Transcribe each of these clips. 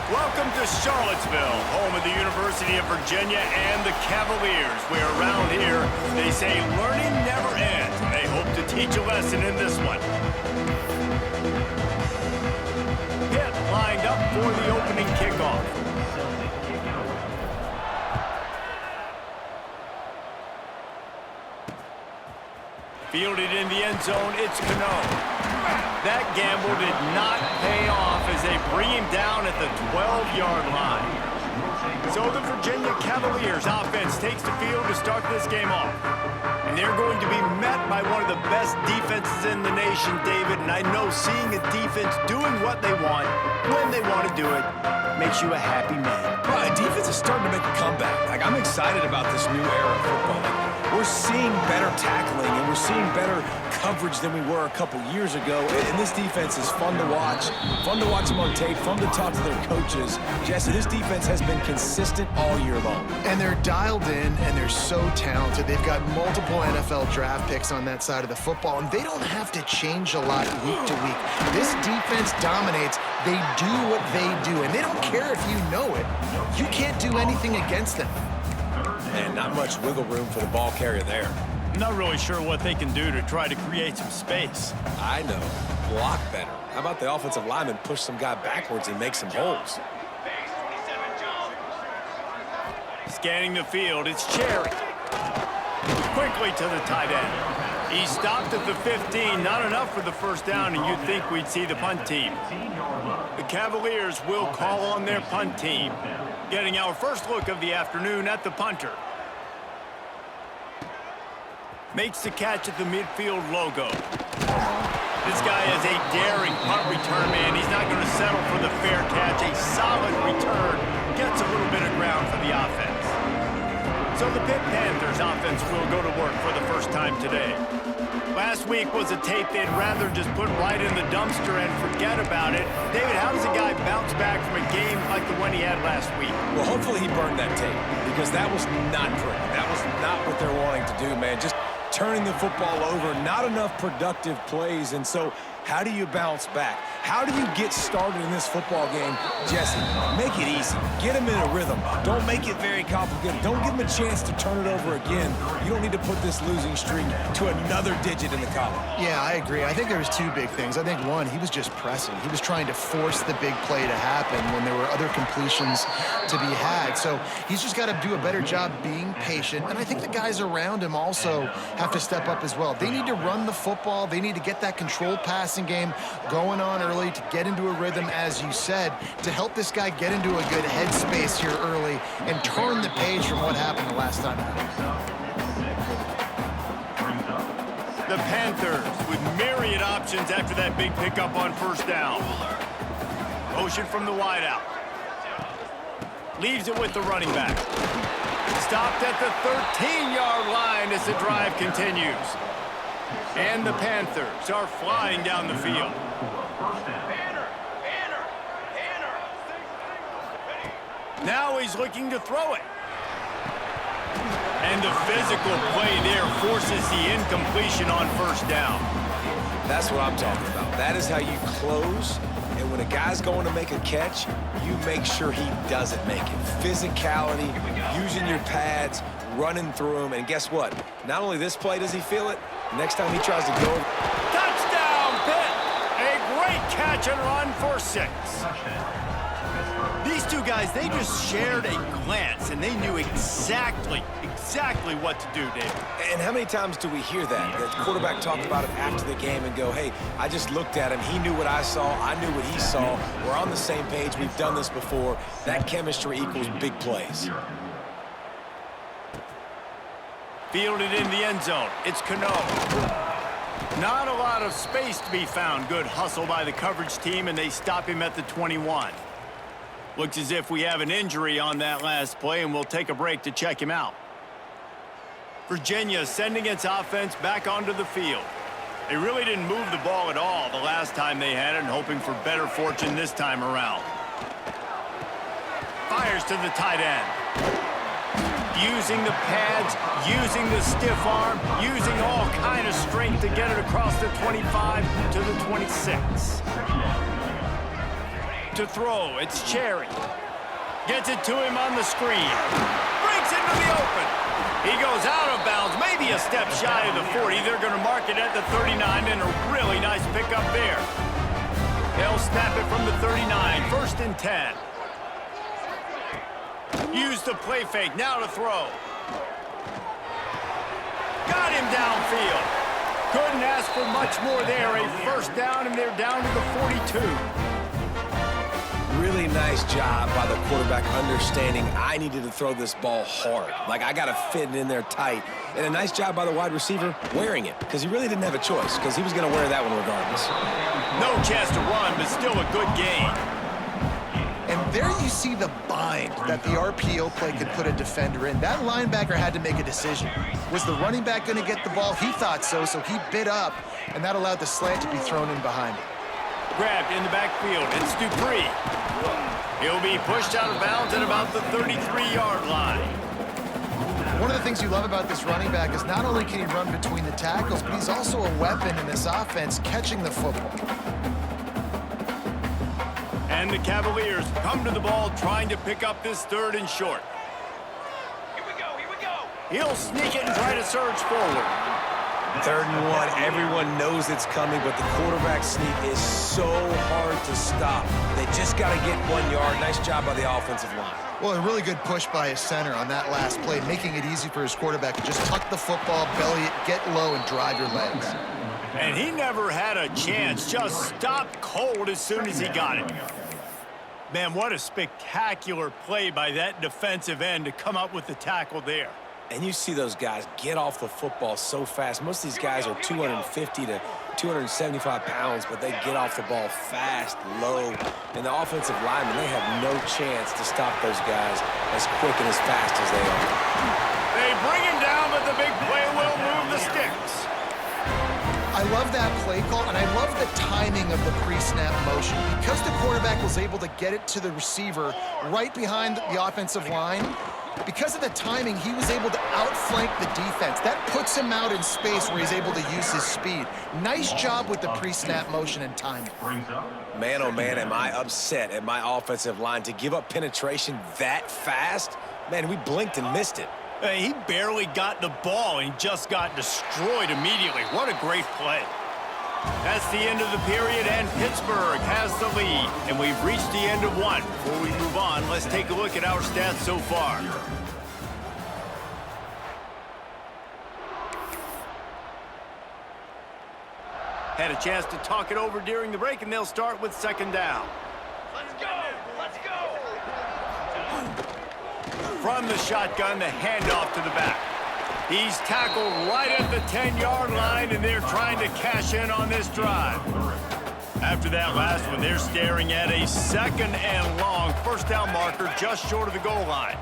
Welcome to Charlottesville, home of the University of Virginia and the Cavaliers, where around here they say learning never ends. They hope to teach a lesson in this one. Pitt lined up for the opening kickoff. Fielded in the end zone, it's Cano. That gamble did not pay off as they bring him down at the 12-yard line. So the Virginia Cavaliers offense takes the field to start this game off. And they're going to be met by one of the best defenses in the nation, David. And I know seeing a defense doing what they want, when they want to do it, makes you a happy man. Well, the defense is starting to make a comeback. Like, I'm excited about this new era of football. Like, we're seeing better tackling, and we're seeing better coverage than we were a couple years ago. And this defense is fun to watch them on tape, fun to talk to their coaches. Jesse, this defense has been consistent all year long. And they're dialed in, and they're so talented. They've got multiple NFL draft picks on that side of the football, and they don't have to change a lot week to week. This defense dominates. They do what they do, and they don't care if you know it. You can't do anything against them. And not much wiggle room for the ball carrier there. I'm not really sure what they can do to try to create some space. I know. Block better. How about the offensive lineman push some guy backwards and make some holes? Scanning the field, it's Cherry. Quickly to the tight end. He stopped at the 15, not enough for the first down, and you'd think we'd see the punt team. The Cavaliers will call on their punt team. Getting our first look of the afternoon at the punter. Makes the catch at the midfield logo. This guy is a daring punt return man. He's not going to settle for the fair catch. A solid return. Gets a little bit of ground for the offense. So the Pitt Panthers offense will go to work for the first time today. Last week was a tape they'd rather just put right in the dumpster and forget about it. David, how does a guy bounce back from a game like the one he had last week? Well, hopefully he burned that tape, because that was not pretty. That was not what they're wanting to do, man. Just turning the football over, not enough productive plays. And so how do you bounce back? How do you get started in this football game? Jesse, make it easy. Get him in a rhythm. Don't make it very complicated. Don't give him a chance to turn it over again. You don't need to put this losing streak to another digit in the column. Yeah, I agree. I think there was two big things. I think, one, he was just pressing. He was trying to force the big play to happen when there were other completions to be had. So he's just got to do a better job being patient. And I think the guys around him also have to step up as well. They need to run the football. They need to get that controlled passing game going on early to get into a rhythm, as you said, to help this guy get into a good headspace here early and turn the page from what happened the last time. The Panthers with myriad options after that big pickup on first down. Motion from the wideout. Leaves it with the running back. Stopped at the 13-yard line as the drive continues. And the Panthers are flying down the field. Now he's looking to throw it. And the physical play there forces the incompletion on first down. That's what I'm talking about. That is how you close. And when a guy's going to make a catch, you make sure he doesn't make it. Physicality, using your pads, running through them. And guess what? Not only this play does he feel it, next time he tries to go. Touchdown, Pitt! A great catch and run for 6. These two guys, they just shared a glance, and they knew exactly what to do, David. And how many times do we hear that? The quarterback talked about it after the game and go, hey, I just looked at him. He knew what I saw. I knew what he saw. We're on the same page. We've done this before. That chemistry equals big plays. Fielded in the end zone. It's Cano. Not a lot of space to be found. Good hustle by the coverage team, and they stop him at the 21. Looks as if we have an injury on that last play, and we'll take a break to check him out. Virginia sending its offense back onto the field. They really didn't move the ball at all the last time they had it, and hoping for better fortune this time around. Fires to the tight end. Using the pads, using the stiff arm, using all kind of strength to get it across the 25 to the 26. To throw, it's Cherry. Gets it to him on the screen. Breaks into the open. He goes out of bounds, maybe a step shy of the 40. They're going to mark it at the 39, and a really nice pickup there. They'll snap it from the 39, 1st and 10. Use the play fake, now to throw. Got him downfield. Couldn't ask for much more there. A 1st down, and they're down to the 42. Really nice job by the quarterback understanding I needed to throw this ball hard. Like, I got to fit it in there tight. And a nice job by the wide receiver wearing it, because he really didn't have a choice, because he was going to wear that one regardless. No chance to run, but still a good gain. And there you see the bind that the RPO play could put a defender in. That linebacker had to make a decision. Was the running back going to get the ball? He thought so, so he bit up, and that allowed the slant to be thrown in behind him. Grabbed in the backfield, it's Dupree. He'll be pushed out of bounds at about the 33-yard line. One of the things you love about this running back is not only can he run between the tackles, but he's also a weapon in this offense catching the football. And the Cavaliers come to the ball trying to pick up this 3rd and short. Here we go. He'll sneak it and try to surge forward. 3rd and 1, everyone knows it's coming, but the quarterback sneak is so hard to stop. They just got to get 1 yard. Nice job by the offensive line. Well, a really good push by his center on that last play, making it easy for his quarterback to just tuck the football, belly it, get low, and drive your legs. And he never had a chance, just stopped cold as soon as he got it. Man, what a spectacular play by that defensive end to come up with the tackle there. And you see those guys get off the football so fast. Most of these guys are 250 to 275 pounds, but they get off the ball fast, low. And the offensive linemen, they have no chance to stop those guys as quick and as fast as they are. They bring him down, but the big play will move the sticks. I love that play call, and I love the timing of the pre-snap motion. Because the quarterback was able to get it to the receiver right behind the offensive line, because of the timing, he was able to outflank the defense. That puts him out in space where he's able to use his speed. Nice job with the pre-snap motion and timing. Man, oh man, am I upset at my offensive line to give up penetration that fast? Man, we blinked and missed it. He barely got the ball, and he just got destroyed immediately. What a great play. That's the end of the period, and Pittsburgh has the lead. And we've reached the end of one. Before we move on, let's take a look at our stats so far. Had a chance to talk it over during the break, and they'll start with 2nd down. Let's go. From the shotgun, the handoff to the back. He's tackled right at the 10-yard line, and they're trying to cash in on this drive. After that last one, they're staring at a 2nd and long 1st down marker just short of the goal line.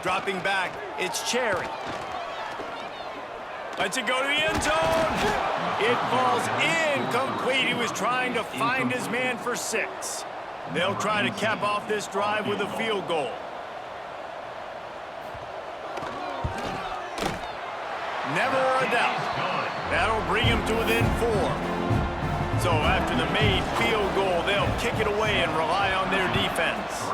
Dropping back, it's Cherry. Lets it go to the end zone. It falls incomplete. He was trying to find his man for 6. They'll try to cap off this drive with a field goal. Never a doubt. That'll bring him to within 4. So after the made field goal, they'll kick it away and rely on their defense.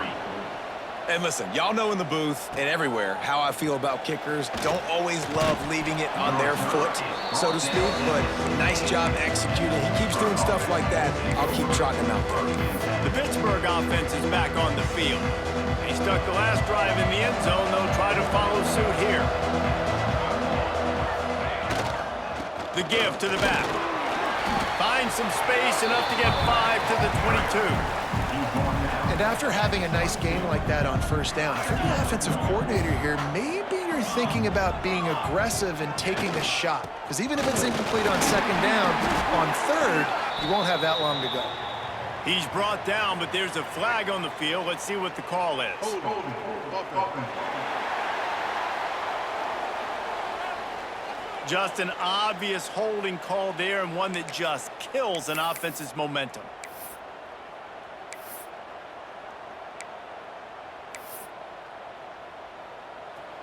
And listen, y'all know in the booth and everywhere how I feel about kickers. Don't always love leaving it on their foot, so to speak, but nice job executing. He keeps doing stuff like that. I'll keep trotting him out there. The Pittsburgh offense is back on the field. They stuck the last drive in the end zone. They'll try to follow suit here. The give to the back. Finds some space, enough to get 5 to the 22. And after having a nice game like that on 1st down, if you're the offensive coordinator here, maybe you're thinking about being aggressive and taking a shot. Because even if it's incomplete on second down, on third, you won't have that long to go. He's brought down, but there's a flag on the field. Let's see what the call is. Just an obvious holding call there, and one that just kills an offense's momentum.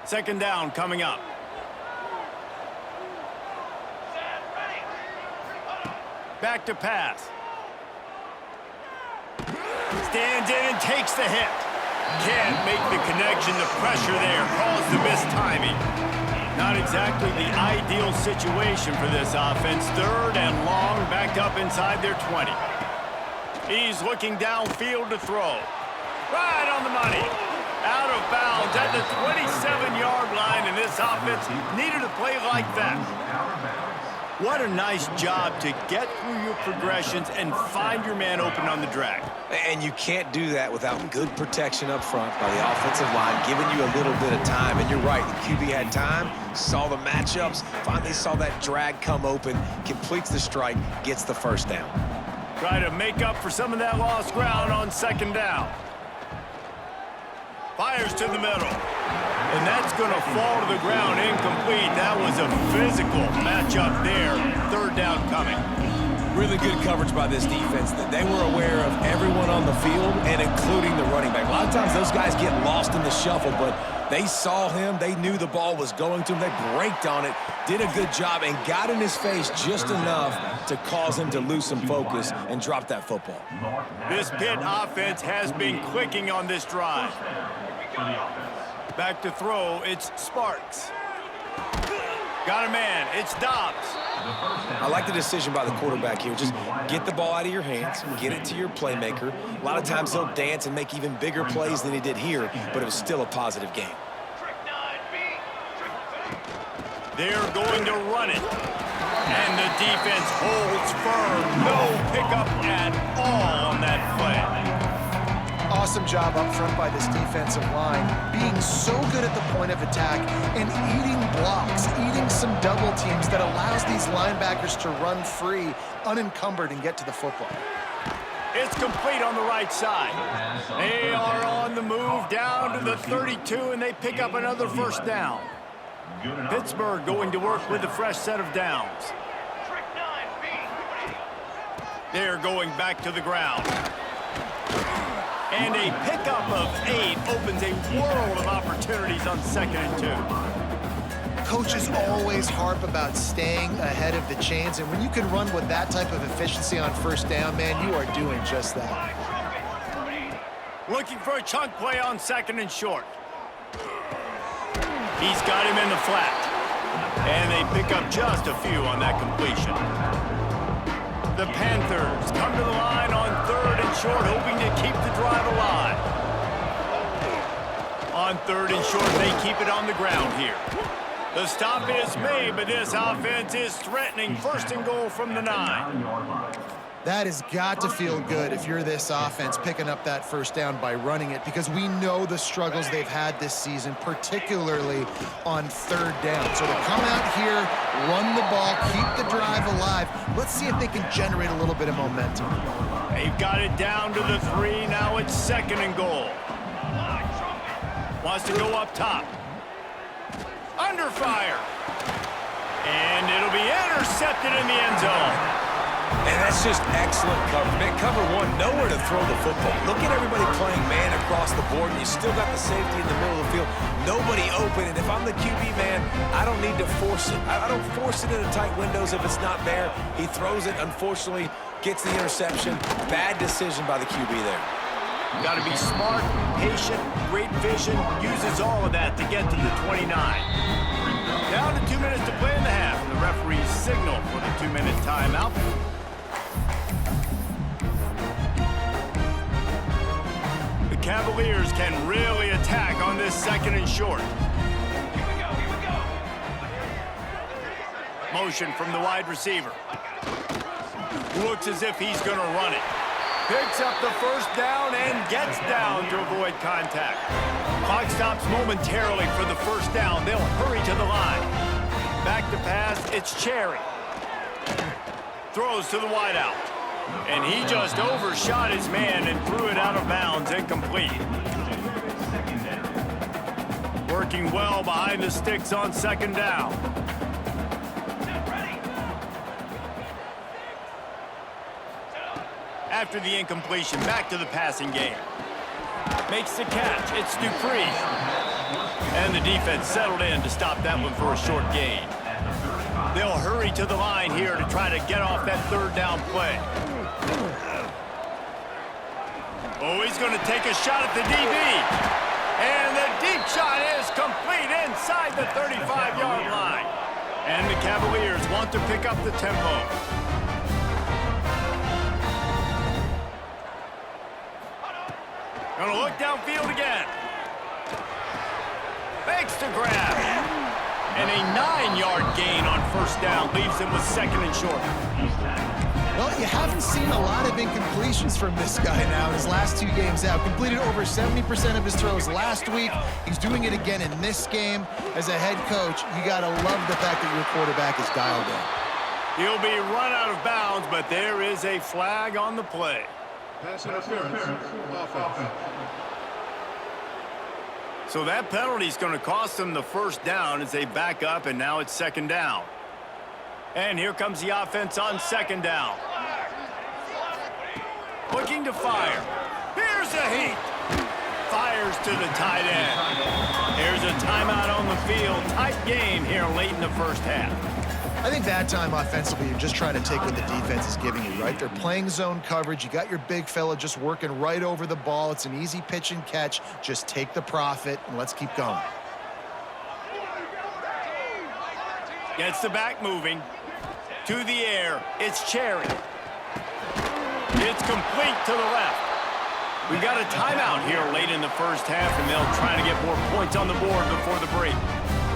Second down coming up. Back to pass. Stands in and takes the hit. Can't make the connection. The pressure there caused the mistiming. Not exactly the ideal situation for this offense. Third and long, back up inside their 20. He's looking downfield to throw. Right on the money. Out of bounds at the 27-yard line, and this offense needed a play like that. What a nice job to get through your progressions and find your man open on the drag. And you can't do that without good protection up front by the offensive line, giving you a little bit of time. And you're right, the QB had time, saw the matchups, finally saw that drag come open, completes the strike, gets the first down. Try to make up for some of that lost ground on second down. Fires to the middle. And that's going to fall to the ground incomplete. That was a physical matchup there. Third down coming. Really good coverage by this defense. They were aware of everyone on the field and including the running back. A lot of times those guys get lost in the shuffle, but they saw him. They knew the ball was going to him. They braked on it, did a good job, and got in his face just enough to cause him to lose some focus and drop that football. This Pitt offense has been clicking on this drive. Back to throw, it's Sparks. Got a man, it's Dobbs. I like the decision by the quarterback here. Just get the ball out of your hands, get it to your playmaker. A lot of times he'll dance and make even bigger plays than he did here, but it was still a positive game. They're going to run it. And the defense holds firm. No pickup at all on that play. Awesome job up front by this defensive line, being so good at the point of attack and eating blocks, eating some double teams that allows these linebackers to run free, unencumbered, and get to the football. It's complete on the right side. They are on the move down to the 32, and they pick up another first down. Pittsburgh going to work with a fresh set of downs. They're going back to the ground. And a pickup of 8 opens a world of opportunities on 2nd and 2. Coaches always harp about staying ahead of the chains, and when you can run with that type of efficiency on first down, man, you are doing just that. Looking for a chunk play on 2nd and short. He's got him in the flat. And they pick up just a few on that completion. The Panthers come to the line on 3rd and short, hoping to keep the drive alive. On 3rd and short, they keep it on the ground here. The stop is made, but this offense is threatening 1st and goal from the 9. That has got to feel good if you're this offense picking up that first down by running it, because we know the struggles they've had this season, particularly on 3rd down. So to come out here, run the ball, keep the drive alive, let's see if they can generate a little bit of momentum. They've got it down to the 3. Now it's 2nd and goal. Wants to go up top. Under fire. And it'll be intercepted in the end zone. And that's just excellent cover. Man, cover one, nowhere to throw the football. Look at everybody playing man across the board, and you still got the safety in the middle of the field. Nobody open, and if I'm the QB, man, I don't need to force it. I don't force it into tight windows if it's not there. He throws it, unfortunately, gets the interception. Bad decision by the QB there. Got to be smart, patient, great vision, uses all of that to get to the 29. Down to 2 minutes to play in the half. The referees signal for the 2-minute timeout. The Cavaliers can really attack on this 2nd and short. Here we go. Motion from the wide receiver. Looks as if he's going to run it. Picks up the first down and gets down to avoid contact. Clock stops momentarily for the first down. They'll hurry to the line. Back to pass, it's Cherry. Throws to the wideout. And he just overshot his man and threw it out of bounds, incomplete. Working well behind the sticks on second down. After the incompletion, back to the passing game. Makes the catch, it's Dupree. And the defense settled in to stop that one for a short gain. They'll hurry to the line here to try to get off that third down play. Oh, he's going to take a shot at the DB. And the deep shot is complete inside the 35-yard line. And the Cavaliers want to pick up the tempo. Gonna look downfield again. Fakes to grab. And a 9-yard gain on first down leaves him with second and short. Well, you haven't seen a lot of incompletions from this guy now in his last 2 games out. Completed over 70% of his throws last week. He's doing it again in this game. As a head coach, you got to love the fact that your quarterback is dialed in. He'll be run out of bounds, but there is a flag on the play. Pass interference. Offense. So that penalty is going to cost them the first down as they back up, and now it's second down. And here comes the offense on second down. Looking to fire. Here's a heat. Fires to the tight end. Here's a timeout on the field. Tight game here late in the first half. I think that time offensively, you're just trying to take what the defense is giving you, right? They're playing zone coverage. You got your big fella just working right over the ball. It's an easy pitch and catch. Just take the profit, and let's keep going. Gets the back moving. To the air. It's Cherry. It's complete to the left. We've got a timeout here late in the first half, and they'll try to get more points on the board before the break.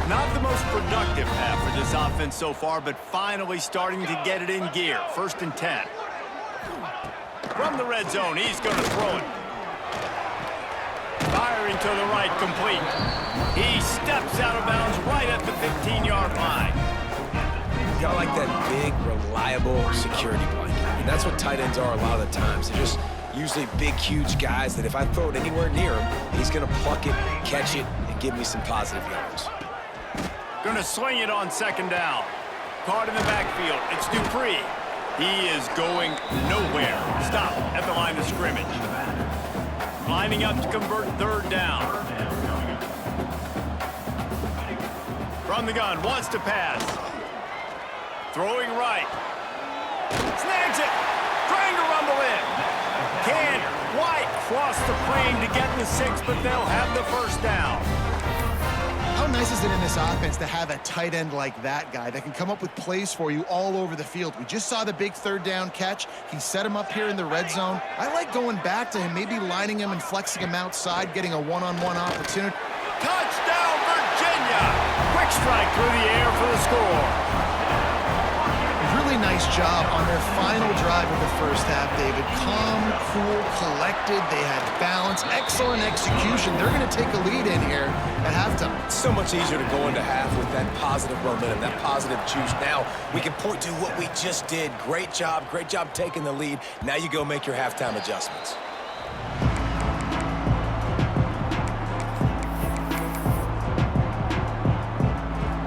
Not the most productive half for this offense so far, but finally starting to get it in gear. First and 10. From the red zone, he's going to throw it. Firing to the right, complete. He steps out of bounds right at the 15-yard line. You got like that big, reliable security blanket. And that's what tight ends are a lot of the times. They're just usually big, huge guys that if I throw it anywhere near him, he's going to pluck it, catch it, and give me some positive yards. Going to swing it on second down. Caught in the backfield. It's Dupree. He is going nowhere. Stop at the line of scrimmage. Lining up to convert third down. From the gun, wants to pass. Throwing right. Snags it. Trying to rumble in. Can't quite cross the plane to get the 6, but they'll have the first down. How nice is it in this offense to have a tight end like that guy that can come up with plays for you all over the field? We just saw the big third down catch. He set him up here in the red zone. I like going back to him, maybe lining him and flexing him outside, getting a one-on-one opportunity. Touchdown, Virginia! Quick strike through the air for the score. Really nice job on their final drive of the first half, David. Calm, cool, collected. They had balance, excellent execution. They're going to take a lead in here at halftime. It's so much easier to go into half with that positive momentum, that positive juice. Now we can point to what we just did. Great job taking the lead. Now you go make your halftime adjustments.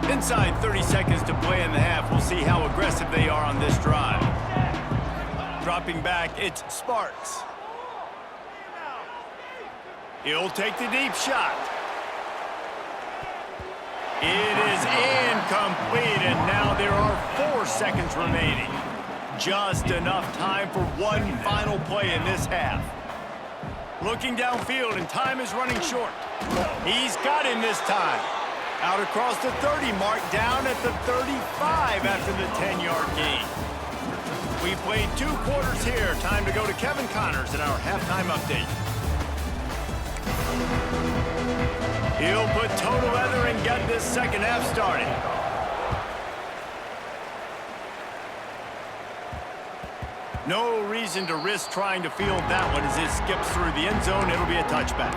Inside 30 seconds to play in the half. We'll see how aggressive they are on this drive. Dropping back, it's Sparks. He'll take the deep shot. It is incomplete, and now there are 4 seconds remaining. Just enough time for one final play in this half. Looking downfield, and time is running short. He's got him this time. Out across the 30 mark, down at the 35 after the 10-yard gain. We played 2 quarters here. Time to go to Kevin Connors in our halftime update. He'll put total leather and get this second half started. No reason to risk trying to field that one as it skips through the end zone. It'll be a touchback.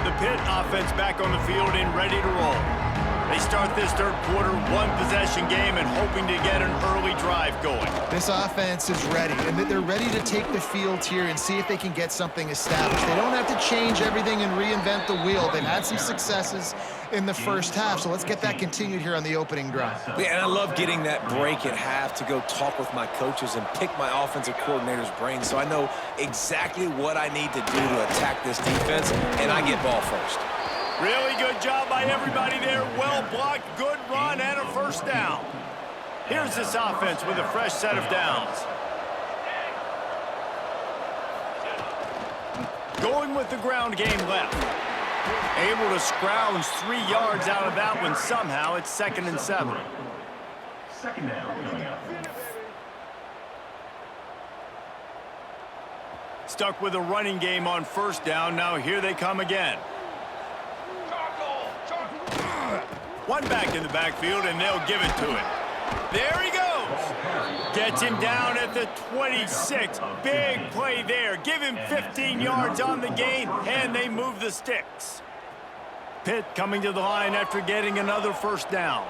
The Pitt offense back on the field and ready to roll. They start this third quarter one-possession game and hoping to get an early drive going. This offense is ready, and they're ready to take the field here and see if they can get something established. They don't have to change everything and reinvent the wheel. They've had some successes in the first half, so let's get that continued here on the opening drive. Yeah, and I love getting that break at half to go talk with my coaches and pick my offensive coordinator's brain so I know exactly what I need to do to attack this defense, and I get ball first. Really good job by everybody there. Well blocked, good run, and a first down. Here's this offense with a fresh set of downs. Going with the ground game left. Able to scrounge 3 yards out of that one somehow. It's 2nd and 7. Second down. Stuck with a running game on first down. Now here they come again. One back in the backfield, and they'll give it to him. There he goes. Gets him down at the 26. Big play there. Give him 15 yards on the gain, and they move the sticks. Pitt coming to the line after getting another first down.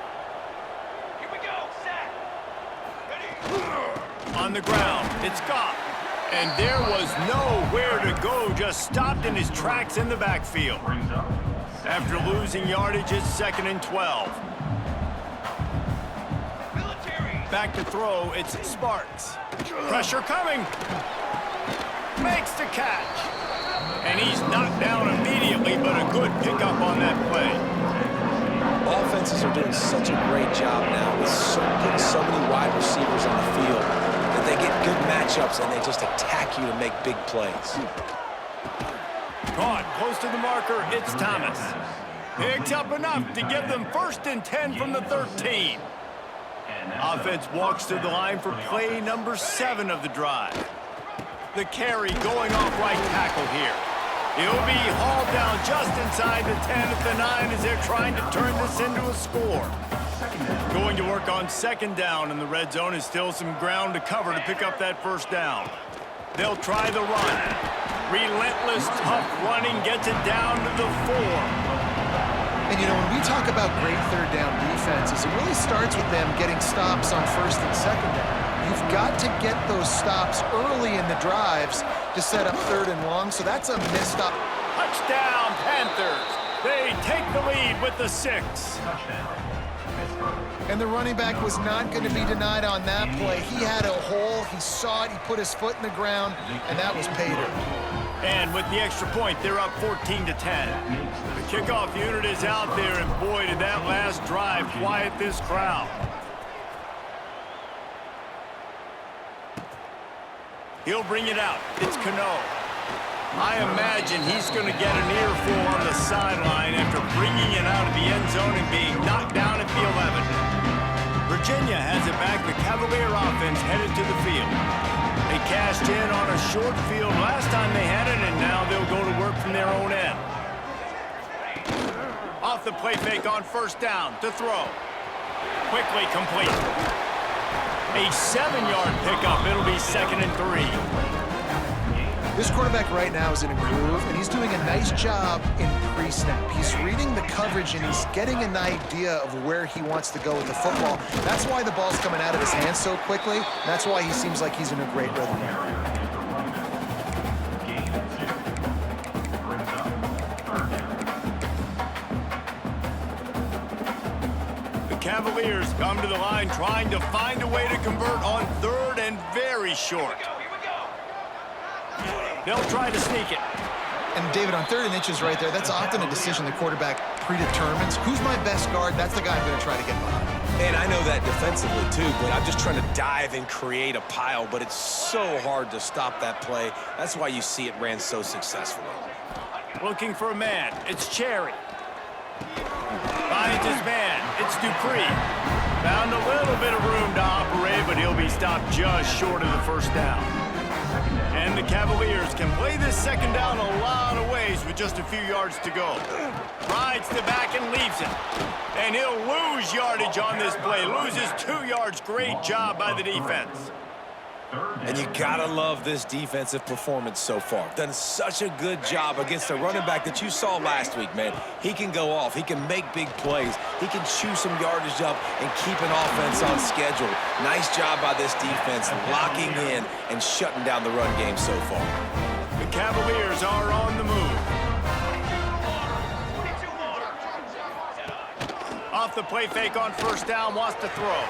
Here we go. Set. Ready. On the ground, it's Goff. And there was nowhere to go, just stopped in his tracks in the backfield. After losing yardage, it's 2nd and 12. Back to throw, it's Sparks. Pressure coming. Makes the catch. And he's knocked down immediately, but a good pickup on that play. Offenses are doing such a great job now with getting so many wide receivers on the field that they get good matchups and they just attack you to make big plays. Caught close to the marker, it's Thomas. Picks up enough to give them 1st and 10 from the 13. Offense walks to the line for play number 7 of the drive. The carry going off right tackle here. He'll be hauled down just inside the 10 at the 9 as they're trying to turn this into a score. Going to work on 2nd down in the red zone is still some ground to cover to pick up that first down. They'll try the run. Relentless, tough running gets it down to the 4. And, you know, when we talk about great third down defenses, it really starts with them getting stops on 1st and 2nd down. You've got to get those stops early in the drives to set up 3rd and long, so that's a missed stop. Touchdown, Panthers. They take the lead with the 6. And the running back was not going to be denied on that play. He had a hole, he saw it, he put his foot in the ground, and that was pay dirt. And with the extra point, they're up 14-10. The kickoff unit is out there, and boy, did that last drive quiet this crowd. He'll bring it out. It's Cano. I imagine he's going to get an earful on the sideline after bringing it out of the end zone and being knocked down at the 11. Virginia has it back. The Cavalier offense headed to the field. They cashed in on a short field last time they had it, and now they'll go to work from their own end. Off the play fake on 1st down to throw. Quickly complete. A 7-yard pickup. It'll be 2nd and 3. This quarterback right now is in a groove, and he's doing a nice job in pre-snap. He's reading the coverage, and he's getting an idea of where he wants to go with the football. That's why the ball's coming out of his hands so quickly. That's why he seems like he's in a great rhythm. The Cavaliers come to the line trying to find a way to convert on 3rd and very short. They'll try to sneak it. And David, on 3rd and inches right there, that's often a decision the quarterback predetermines. Who's my best guard? That's the guy I'm going to try to get behind. And I know that defensively too, but I'm just trying to dive and create a pile, but it's so hard to stop that play. That's why you see it ran so successfully. Looking for a man. It's Cherry. Finds his man. It's Dupree. Found a little bit of room to operate, but he'll be stopped just short of the 1st down. And the Cavaliers can play this 2nd down a lot of ways with just a few yards to go. Rides the back and leaves it. And he'll lose yardage on this play. Loses 2 yards. Great job by the defense. And you gotta love this defensive performance so far. Done such a good job against a running back that you saw last week, man. He can go off. He can make big plays. He can chew some yardage up and keep an offense on schedule. Nice job by this defense locking in and shutting down the run game so far. The Cavaliers are on the move. Off the play fake on first down, wants to throw.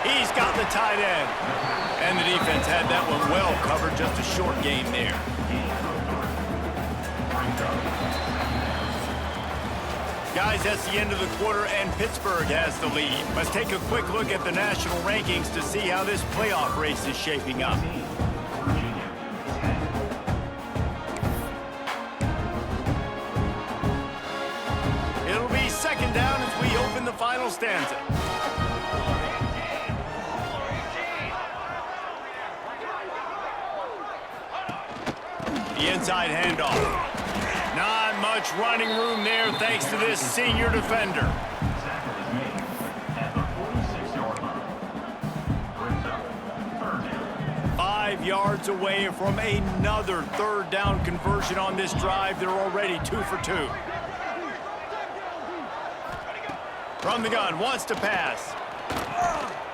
He's got the tight end. And the defense had that one well covered, just a short game there. Guys, that's the end of the quarter, and Pittsburgh has the lead. Let's take a quick look at the national rankings to see how this playoff race is shaping up. It'll be second down as we open the final stanza. The inside handoff. Not much running room there thanks to this senior defender. 5 yards away from another third down conversion on this drive. They're already 2 for 2. From the gun, wants to pass.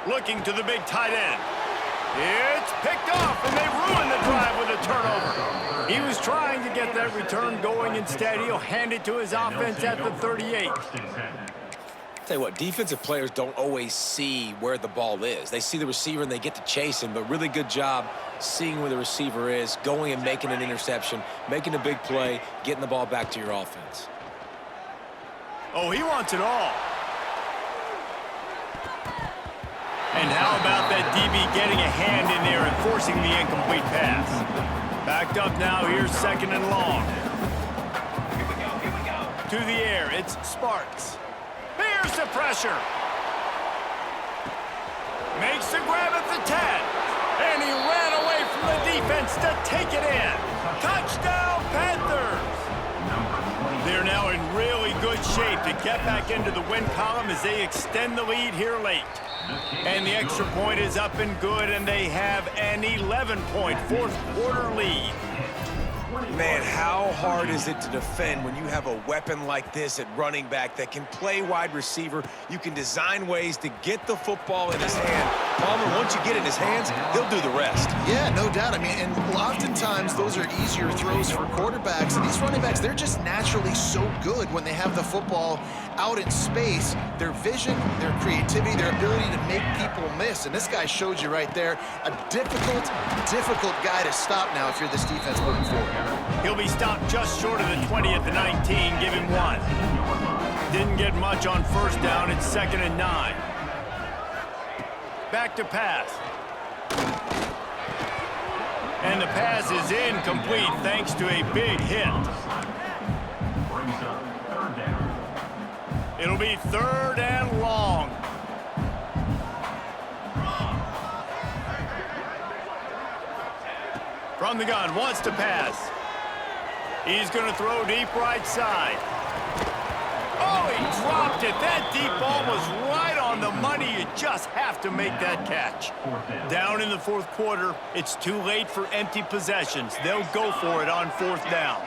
Looking to the big tight end. It's picked off, and they ruin the drive with a turnover. He was trying to get that return going. Instead, he'll hand it to his offense at the 38. Tell you what, defensive players don't always see where the ball is. They see the receiver and they get to chase him, but really good job seeing where the receiver is, going and making an interception, making a big play, getting the ball back to your offense. Oh, he wants it all. And how about that DB getting a hand in there and forcing the incomplete pass? Backed up now, here's second and long. To the air, it's Sparks. Here's the pressure. Makes the grab at the 10. And he ran away from the defense to take it in. Touchdown, Panthers! They're now in really good shape to get back into the win column as they extend the lead here late. And the extra point is up and good, and they have an 11-point fourth-quarter lead. Man, how hard is it to defend when you have a weapon like this at running back that can play wide receiver? You can design ways to get the football in his hand. Palmer, once you get it in his hands, he'll do the rest. Yeah, no doubt. I mean, and oftentimes those are easier throws for quarterbacks. And these running backs, they're just naturally so good when they have the football out in space. Their vision, their creativity, their ability to make people miss. And this guy showed you right there, a difficult guy to stop now if you're this defense moving forward. He'll be stopped just short of the 20 at the 19. Give him 1. Didn't get much on first down. It's 2nd and 9. Back to pass. And the pass is incomplete thanks to a big hit. It'll be 3rd and long. From the gun, wants to pass. He's going to throw deep right side. Oh, he dropped it. That deep ball was right on the money. You just have to make that catch. Down in the fourth quarter, it's too late for empty possessions. They'll go for it on 4th down.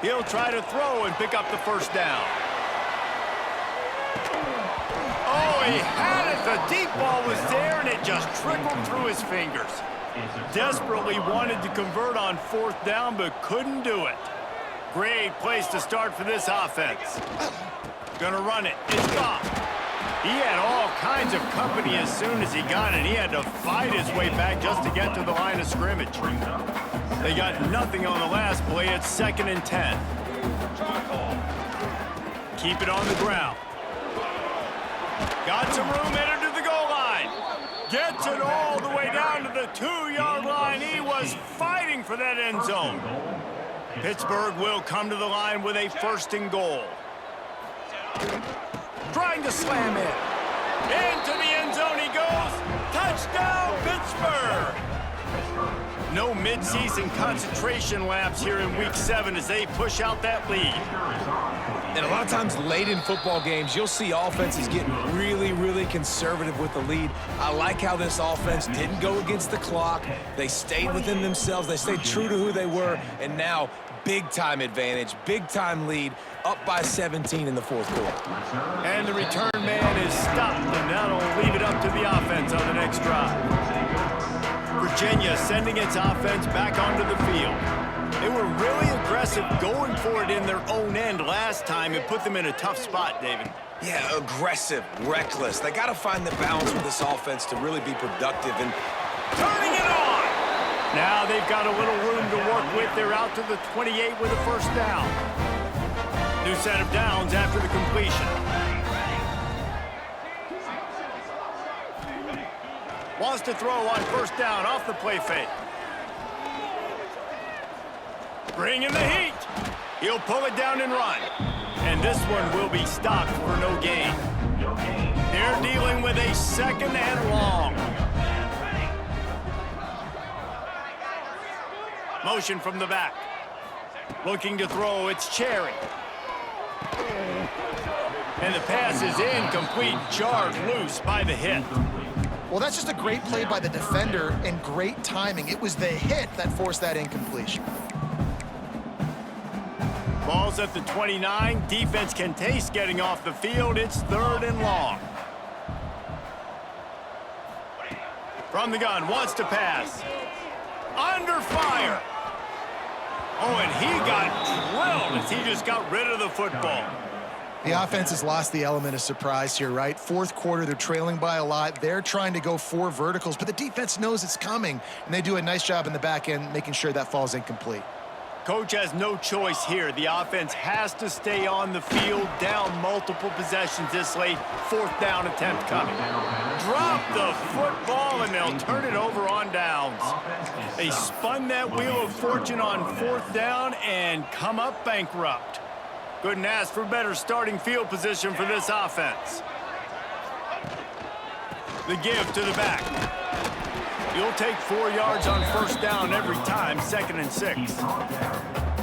He'll try to throw and pick up the first down. Oh, he had it. The deep ball was there, and it just trickled through his fingers. Desperately wanted to convert on 4th down, but couldn't do it. Great place to start for this offense. Gonna run it. It's gone. He had all kinds of company as soon as he got it. He had to fight his way back just to get to the line of scrimmage. They got nothing on the last play. It's 2nd and 10. Keep it on the ground. Got some room headed to the goal line. Gets it all the way down to the 2-yard line. He was fighting for that end zone. Pittsburgh will come to the line with a 1st and goal. Trying to slam it. Into the end zone he goes. Touchdown, Pittsburgh. No No mid-season concentration laps here in Week 7 as they push out that lead. And a lot of times late in football games, you'll see offenses getting really, really conservative with the lead. I like how this offense didn't go against the clock. They stayed within themselves. They stayed true to who they were. And now, big-time advantage, big-time lead, up by 17 in the fourth quarter. And the return man is stopped, and that'll leave it up to the offense on the next drive. Virginia sending its offense back onto the field. They were really aggressive going for it in their own end last time. It put them in a tough spot, David. Yeah, aggressive, reckless. They got to find the balance with this offense to really be productive. And turning it on! Now they've got a little room to work with. They're out to the 28 with a first down. New set of downs after the completion. Wants to throw on first down off the play fake. Bringing the heat. He'll pull it down and run. And this one will be stopped for no gain. They're dealing with a second and long. Motion from the back. Looking to throw, it's Cherry. And the pass is incomplete, jarred loose by the hit. Well, that's just a great play by the defender and great timing. It was the hit that forced that incompletion. Ball's at the 29. Defense can taste getting off the field. It's third and long. From the gun, wants to pass. Under fire. Oh, and he got drilled as he just got rid of the football. The offense has lost the element of surprise here, right? Fourth quarter, they're trailing by a lot. They're trying to go 4 verticals, but the defense knows it's coming, and they do a nice job in the back end making sure that falls incomplete. Coach has no choice here. The offense has to stay on the field, down multiple possessions this late. Fourth down attempt coming. Drop the football, and they'll turn it over on downs. They spun that wheel of fortune on fourth down and come up bankrupt. Couldn't ask for better starting field position for this offense. The give to the back. You'll take 4 yards on first down every time, 2nd and 6.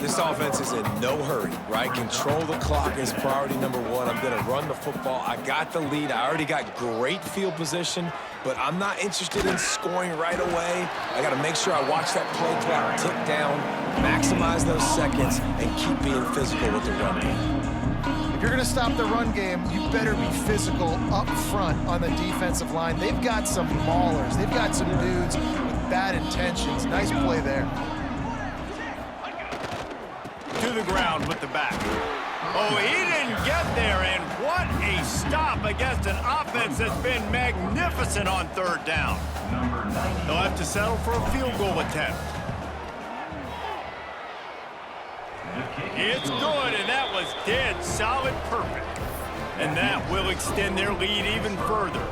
this offense is in no hurry, right? Control the clock is priority number 1. I'm going to run the football. I got the lead. I already got great field position, but I'm not interested in scoring right away. I got to make sure I watch that play clock tick down, maximize those seconds, and keep being physical with the run game. If you're going to stop the run game, you better be physical up front on the defensive line. They've got some maulers. They've got some dudes with bad intentions. Nice play there. To the ground with the back. Oh, he didn't get there, and what a stop against an offense that's been magnificent on third down. They'll have to settle for a field goal attempt. It's good, and that was dead solid perfect. And that will extend their lead even further.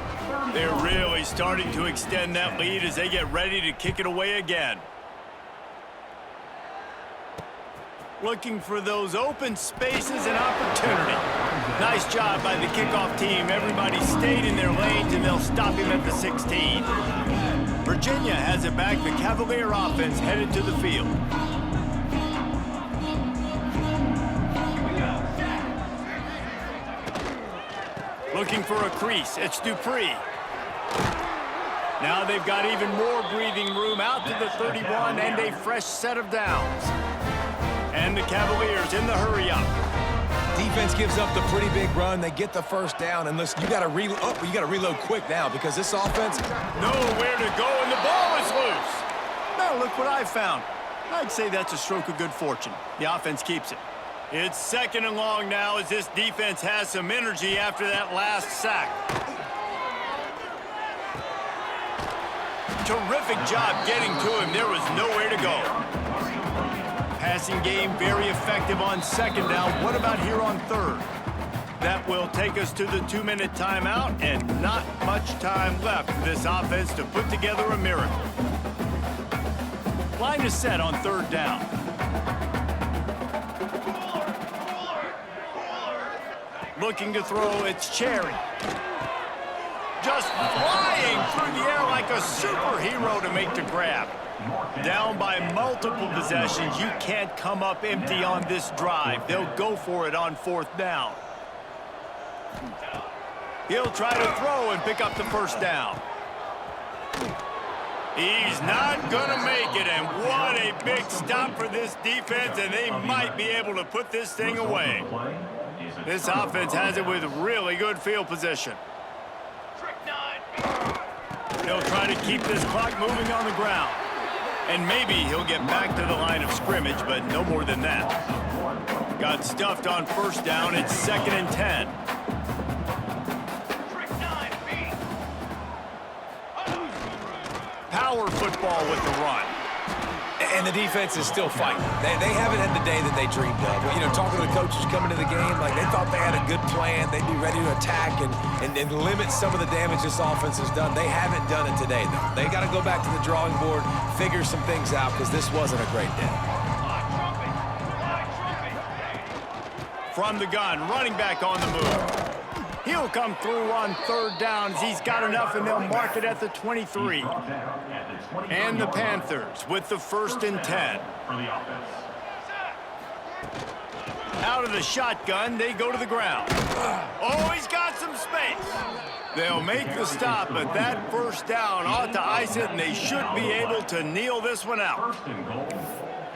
They're really starting to extend that lead as they get ready to kick it away again. Looking for those open spaces and opportunity. Nice job by the kickoff team. Everybody stayed in their lanes, and they'll stop him at the 16. Virginia has it back. The Cavalier offense headed to the field. Looking for a crease. It's Dupree. Now they've got even more breathing room out to the 31 and a fresh set of downs. And the Cavaliers in the hurry up. Defense gives up the pretty big run. They get the first down, and listen, you got to reload quick now because this offense nowhere to go, and the ball is loose. Now look what I found. I'd say that's a stroke of good fortune. The offense keeps it. It's second and long now as this defense has some energy after that last sack. Terrific job getting to him. There was nowhere to go. Passing game very effective on second down. What about here on third? That will take us to the 2-minute timeout, and not much time left for this offense to put together a miracle. Line is set on third down. Looking to throw, it's Cherry. just flying through the air like a superhero to make the grab. Down by multiple possessions, you can't come up empty on this drive. They'll go for it on 4th down. He'll try to throw and pick up the first down. He's not going to make it, and what a big stop for this defense, and they might be able to put this thing away. This offense has it with really good field position. He'll try to keep this clock moving on the ground. And maybe he'll get back to the line of scrimmage, but no more than that. Got stuffed on 1st down. It's 2nd and 10. Power football with the run. And the defense is still fighting. They haven't had the day that they dreamed of. You know, talking to the coaches coming to the game, like they thought they had a good plan. They'd be ready to attack and limit some of the damage this offense has done. They haven't done it today, though. They got to go back to the drawing board, figure some things out, because this wasn't a great day. From the gun, running back on the move. He'll come through on 3rd downs. He's got enough, and they'll mark it at the 23. And the Panthers with the 1st and 10. Out of the shotgun, they go to the ground. Oh, he's got some space. They'll make the stop, but that 1st down ought to ice it, and they should be able to kneel this one out.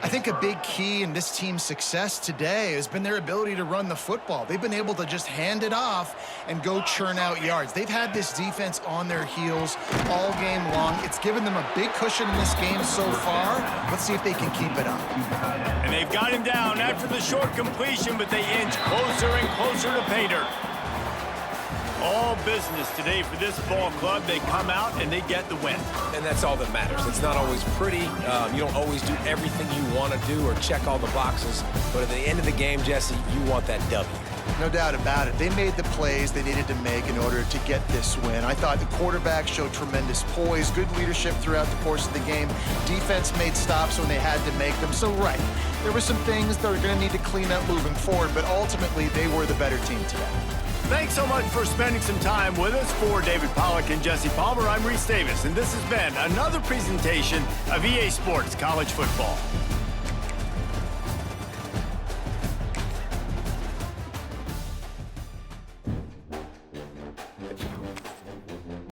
I think a big key in this team's success today has been their ability to run the football. They've been able to just hand it off and go churn out yards. They've had this defense on their heels all game long. It's given them a big cushion in this game so far. Let's see if they can keep it up. And they've got him down after the short completion, but they inch closer and closer to pay dirt. All business today for this ball club. They come out and they get the win. And that's all that matters. It's not always pretty. You don't always do everything you want to do or check all the boxes. But at the end of the game, Jesse, you want that W. No doubt about it. They made the plays they needed to make in order to get this win. I thought the quarterback showed tremendous poise, good leadership throughout the course of the game. Defense made stops when they had to make them. So, right, there were some things that are going to need to clean up moving forward, but ultimately they were the better team today. Thanks so much for spending some time with us. For David Pollack and Jesse Palmer, I'm Reese Davis, and this has been another presentation of EA Sports College Football.